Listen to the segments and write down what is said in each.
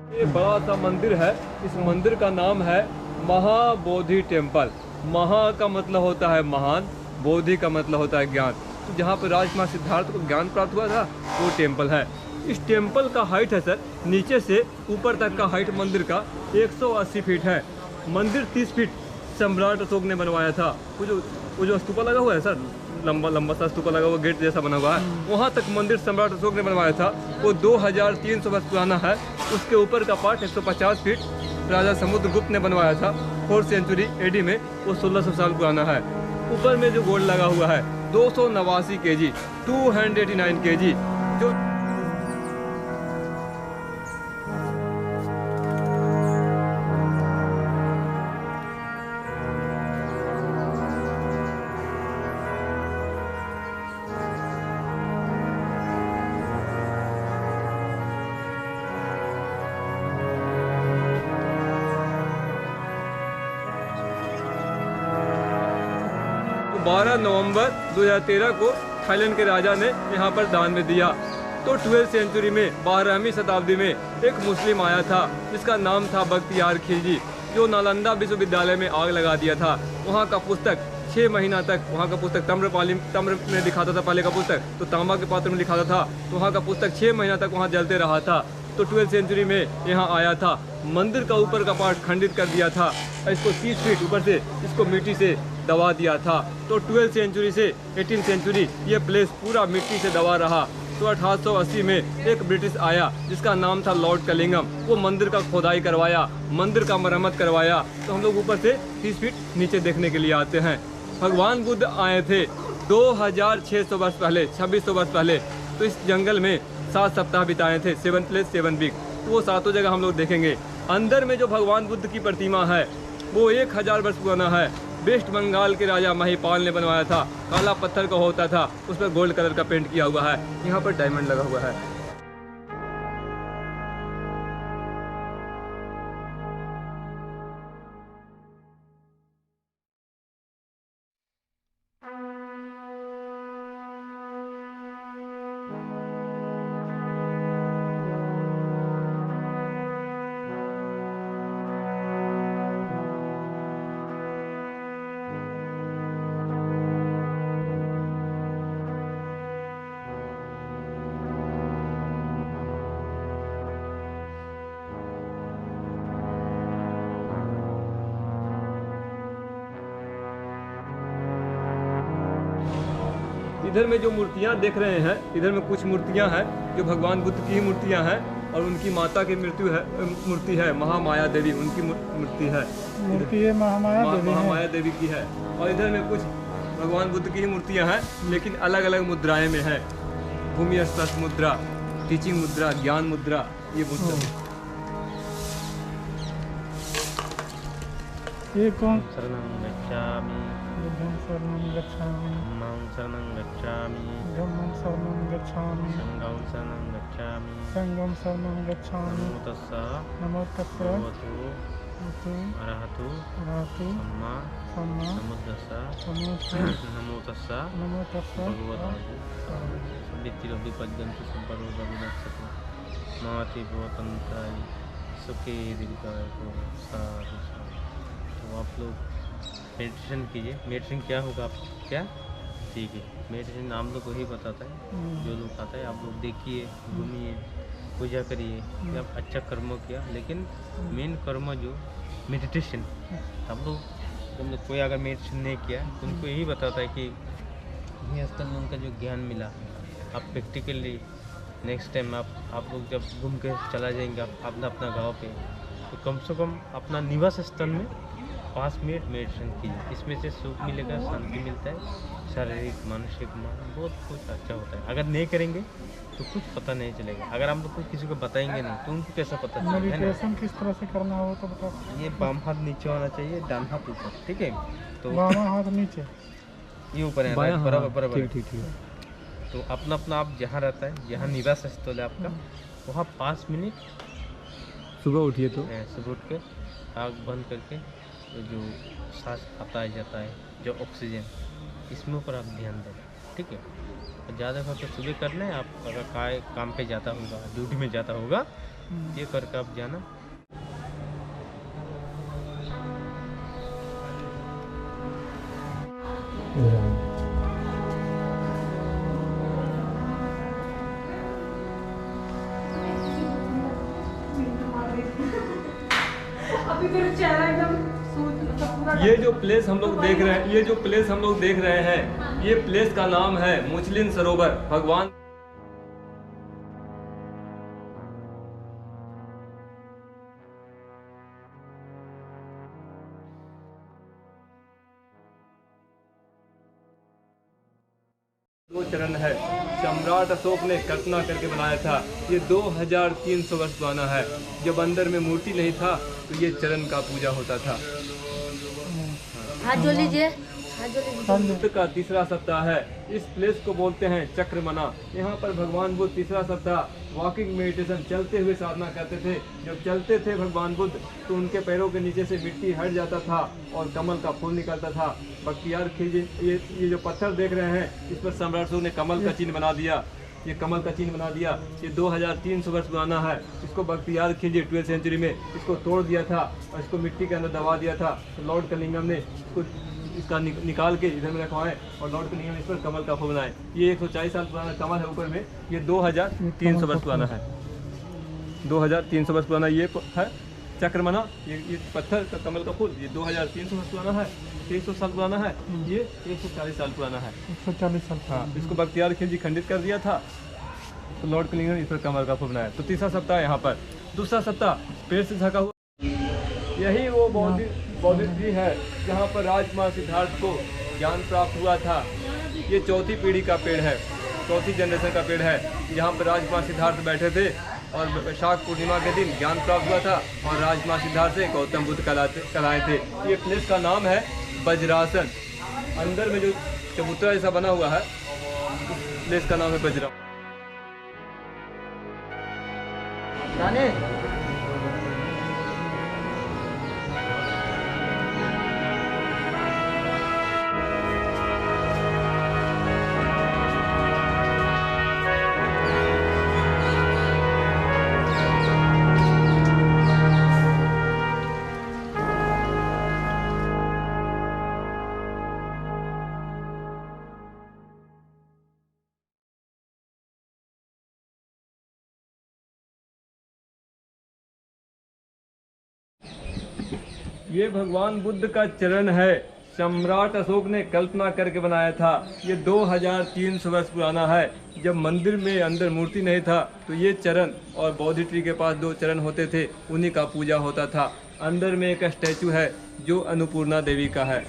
ये बड़ा सा मंदिर है। इस मंदिर का नाम है महाबोधि टेम्पल। महा का मतलब होता है महान, बोधि का मतलब होता है ज्ञान। तो जहाँ पर राजकुमार सिद्धार्थ को ज्ञान प्राप्त हुआ था वो टेम्पल है। इस टेम्पल का हाइट है सर, नीचे से ऊपर तक का हाइट मंदिर का 180 फीट है। मंदिर 30 फीट सम्राट अशोक ने बनवाया था। वो जो स्तूपा लगा हुआ है सर, लंबा सा स्तूपा लगा हुआ, गेट जैसा बना हुआ है, वहाँ तक मंदिर सम्राट अशोक ने बनवाया था। वो 2300 वर्ष पुराना है। उसके ऊपर का पार्ट 150 फीट राजा समुद्रगुप्त ने बनवाया था 4th सेंचुरी एडी में। वो 1600 साल पुराना है। ऊपर में जो गोल्ड लगा हुआ है 289 kg, 289 kg जो 12 नवंबर 2013 को थाईलैंड के राजा ने यहाँ पर दान में दिया। तो 12th सेंचुरी में 12वीं शताब्दी में एक मुस्लिम आया था जिसका नाम था बख्तियार खिलजी, जो नालंदा विश्वविद्यालय में आग लगा दिया था। वहाँ का पुस्तक 6 महीना तक, वहाँ का पुस्तक तम्र में दिखाता था पहले का पुस्तक, तो तांबा के पात्र में दिखाता था। तो वहाँ का पुस्तक 6 महीना तक वहाँ जलते रहा था। तो 12th सेंचुरी में यहाँ आया था, मंदिर का ऊपर का पार्ट खंडित कर दिया था, इसको 30 फीट ऊपर से इसको मिट्टी से दबा दिया था। तो 12th सेंचुरी से 18th सेंचुरी ये प्लेस पूरा मिट्टी से दबा रहा। तो 1880 में एक ब्रिटिश आया जिसका नाम था लॉर्ड कलिंगम। वो मंदिर का खोदाई करवाया, मंदिर का मरम्मत करवाया। तो हम लोग ऊपर से 30 फीट नीचे देखने के लिए आते हैं। भगवान बुद्ध आए थे 2600 वर्ष पहले, 2600 वर्ष पहले। तो इस जंगल में 7 सप्ताह बिताए थे, 7 प्लेस 7 वीक। तो वो 7 जगह हम लोग देखेंगे। अंदर में जो भगवान बुद्ध की प्रतिमा है वो 1000 वर्ष पुराना है। वेस्ट बंगाल के राजा महिपाल ने बनवाया था। काला पत्थर का होता था, उस पर गोल्ड कलर का पेंट किया हुआ है। यहाँ पर डायमंड लगा हुआ है। इधर में जो मूर्तियाँ देख रहे हैं, इधर में कुछ मूर्तियाँ हैं जो भगवान बुद्ध की ही मूर्तियाँ हैं, और उनकी माता की मूर्ति है महामाया देवी, उनकी मूर्ति है। महामाया देवी की है। और इधर में कुछ भगवान बुद्ध की ही मूर्तियाँ हैं, लेकिन अलग अलग मुद्राएं में है। भूमि स्पर्श मुद्रा, टीचिंग मुद्रा, ज्ञान मुद्रा, ये मुद्रा। ये कौन? शरणं गच्छामि, बुद्धं शरणं गच्छामि, धम्मं शरणं गच्छामि, धम्मं शरणं गच्छामि, संघं शरणं गच्छामि, संघं शरणं गच्छामि। नमो तस्सा नमो तस्सा भगवतो अरहतो सम्मा सम्बुद्धस्सा नमो तस्सा भगवतो विद्याभिपद्यन्तु संपरो विनश्यतु माति भवतन्ताय सुखे दीर्घाय साधु। तो आप लोग मेडिटेशन कीजिए। मेडिटेशन क्या होगा आप क्या? ठीक है, मेडिटेशन हम लोग को ही बताता है, जो लोग आता है। आप लोग देखिए, घूमिए, पूजा करिए, जब अच्छा कर्म किया। लेकिन मेन कर्म जो मेडिटेशन, हम लोग कोई अगर मेडिटेशन नहीं किया तो उनको यही बताता है कि ये स्थल में उनका जो ज्ञान मिला, आप प्रैक्टिकली नेक्स्ट टाइम आप लोग जब घूम के चला जाएंगे आप अपना गाँव पे, तो कम से कम अपना निवास स्थल में 5 मिनट मेडिटेशन कीजिए। इसमें से सुख मिलेगा, शांति मिलता है, शारीरिक मानसिक बहुत कुछ अच्छा होता है। अगर नहीं करेंगे तो कुछ पता नहीं चलेगा। अगर हम लोग कुछ किसी को बताएंगे नहीं तो उनको कैसा पता चलेगा? मेडिटेशन किस तरह से करना हो तो बता। ये बाम हाथ नीचे होना चाहिए, डान हाथ ऊपर, ठीक है? तो बायां हाथ नीचे, ये ऊपर है, बराबर बराबर। ठीक। तो अपना आप जहाँ रहता है, जहाँ निवास स्थल है आपका, वहाँ 5 मिनट सुबह उठिए तो सुबह उठ के आँख बंद करके तो जो सांस आता है जाता है, जो ऑक्सीजन, इसमें ऊपर आप ध्यान दें, ठीक है? ज़्यादा कर तो सुबह कर लें। आप अगर काम पे जाता होगा, ड्यूटी में जाता होगा, ये करके आप जाना। अभी तो चेहरा एकदम पूरा ये जो प्लेस हम लोग देख रहे हैं, ये प्लेस का नाम है मुचलिन सरोवर। भगवान दो चरण है। सम्राट अशोक ने कल्पना करके बनाया था। ये 2300 वर्ष पुराना है। जब अंदर में मूर्ति नहीं था तो ये चरण का पूजा होता था। हाथ जोड़ लीजिए। बुद्ध का तीसरा सप्ताह है। इस प्लेस को बोलते हैं चक्रमना। यहाँ पर भगवान बुद्ध तीसरा सप्ताह वॉकिंग मेडिटेशन, चलते हुए साधना करते थे। जब चलते थे भगवान बुद्ध तो उनके पैरों के नीचे से मिट्टी हट जाता था और कमल का फूल निकलता था। बख्तियार खिलजी, ये जो पत्थर देख रहे हैं, इस पर सम्राट अशोक ने कमल का चिन्ह बना दिया। ये कमल का चिन्ह बना दिया। ये 2300 वर्ष पुराना है। इसको बख्तियार खिलजी 12वीं सेंचुरी में इसको तोड़ दिया था और इसको मिट्टी के अंदर दबा दिया था। तो लॉर्ड कलिंगम ने इसका निकाल के इधर में रखवाए और लॉर्ड कलिंगम ने इस पर कमल का फूल बनाए। ये 140 साल पुराना कमल है ऊपर में। ये 2300 वर्ष पुराना है। 2300 वर्ष पुराना ये है चक्रमना। ये पत्थर का कमल का फूल, ये 2300 वर्ष पुराना है। 300 साल पुराना है। ये 140 साल पुराना है। 140 साल। हाँ, इसको बख्तियार खिलजी खंडित कर दिया था तो लॉर्ड कलिंगम ने इस पर कमल का फूल बनाया। तो तीसरा सप्ताह यहाँ पर। दूसरा सप्ताह पेड़ से ढका हुआ। यही वो बौद्धिक ट्री है जहाँ पर राजकुमार सिद्धार्थ को ज्ञान प्राप्त हुआ था। ये चौथी पीढ़ी का पेड़ है, चौथी जनरेशन का पेड़ है। यहाँ पर राजकुमार सिद्धार्थ बैठे थे और वैशाख पूर्णिमा के दिन ज्ञान प्राप्त हुआ था और राजकुमार सिद्धार्थ से गौतम बुद्ध कहलाए थे। ये प्लेस का नाम है वज्रासन। अंदर में जो चबूतरा जैसा बना हुआ है, उस प्लेस का नाम है वज्रा। ये भगवान बुद्ध का चरण है। सम्राट अशोक ने कल्पना करके बनाया था। ये 2300 वर्ष पुराना है। जब मंदिर में अंदर मूर्ति नहीं था तो ये चरण और बोधि ट्री के पास 2 चरण होते थे, उन्हीं का पूजा होता था। अंदर में एक स्टैचू है जो अन्नपूर्णा देवी का है।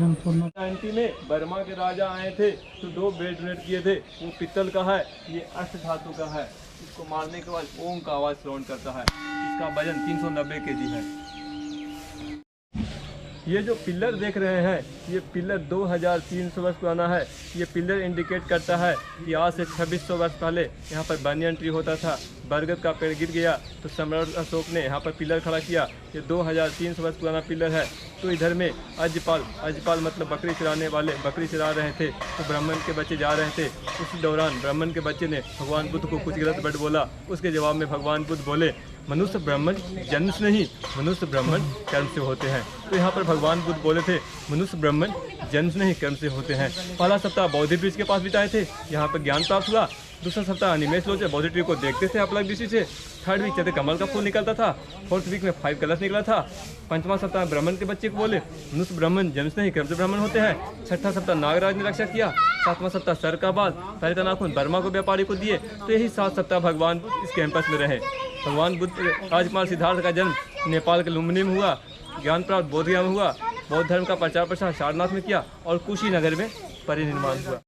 1990 में बर्मा के राजा आए थे तो 2 बेड डोनेट किए थे। वो पित्तल का है, ये अष्ट धातु का है। इसको मारने के बाद ओम का आवाज़ श्रवण करता है। इसका वजन 390 kg है। ये जो पिलर देख रहे हैं, ये पिलर 2300 वर्ष पुराना है। ये पिलर इंडिकेट करता है कि आज से 2600 वर्ष पहले यहाँ पर बनियन ट्री होता था। बरगद का पेड़ गिर गया तो सम्राट अशोक ने यहाँ पर पिलर खड़ा किया। ये 2300 वर्ष पुराना पिलर है। तो इधर में अजपाल मतलब बकरी चराने वाले बकरी चरा रहे थे तो ब्राह्मण के बच्चे जा रहे थे। उसी दौरान ब्राह्मण के बच्चे ने भगवान बुद्ध को कुछ गलत वर्ड बोला। उसके जवाब में भगवान बुद्ध बोले, मनुष्य ब्राह्मण जन्म से नहीं, मनुष्य ब्राह्मण कर्म से होते हैं। तो यहाँ पर भगवान बुद्ध बोले थे, मनुष्य ब्राह्मण जन्म से नहीं कर्म से होते हैं। पहला सप्ताह बौद्धि ब्रिज के पास बिताए थे, यहाँ पर ज्ञान प्राप्त हुआ। दूसरा सप्ताह निमेश लोग बौद्धि ट्री को देखते थे अपलक दृष्टि से। 3rd वीक चलते कमल का फूल निकलता था। 4th वीक में 5 कलश निकला था। 5वां सप्ताह ब्राह्मण के बच्चे को बोले, मनुष्य ब्राह्मण जन्म से नहीं कर्म से ब्राह्मण होते हैं। 6ठा सप्ताह नागराज ने रक्षा किया। 7वां सप्ताह सर का बाल, पैर का नाखून बर्मा को व्यापारी को दिए। तो यही 7 सप्ताह भगवान बुद्ध इस कैंपस में रहे। भगवान बुद्ध राजकुमार सिद्धार्थ का जन्म नेपाल के लुम्बिनी में हुआ। ज्ञान प्राप्त बोधगया में हुआ। बौद्ध धर्म का प्रचार प्रसार सारनाथ में किया और कुशीनगर में परिनिर्माण हुआ।